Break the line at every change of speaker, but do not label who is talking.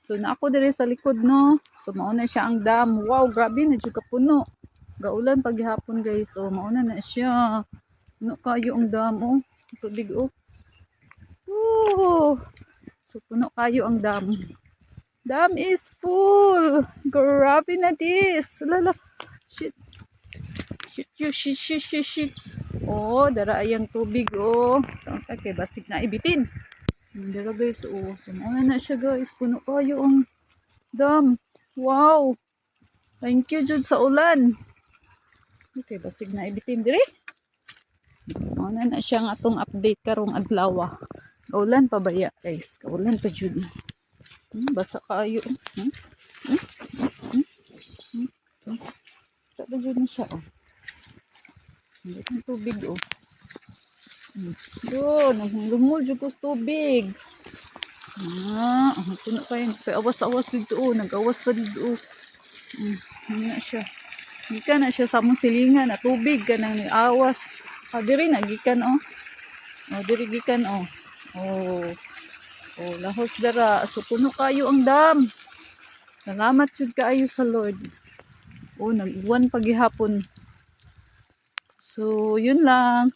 So na ako diri sa likod no. So mao na siya ang dam. Wow, grabe na jud ka puno. Gaulan paghapon guys. So mao na siya. No kayo ang dam oh. Tubig oh. Woo! So puno kayo ang dam. Dam is full. Grabe na this. Lala. Shit. Shit. Oh, dara ayang tubig oh. Tawag kay basig na ibitin. Dara guys oh. So na siya guys. Puno kayo ang dam. Wow. Thank you jud sa ulan. Okay, basig na ibitin diri. Na siya nga atong update karong adlaw. Kaulan pa baya guys. Kaulan pa jud. Basa kayo. Sa ba jud siya oh. Ang tubig oh. Yun, lumul jud ko sa tubig. Puno kayo. Awas-awas dito oh. Nag-awas pa dito oh. Na siya. Gikan na siya sa mong silingan na tubig ka nang awas. Diri na gikan oh. Diri gikan oh. Lahos dara. So puno kayo ang dam. Salamat jud kaayo sa Lord. Nag-uwan pagihapon. So yun lang.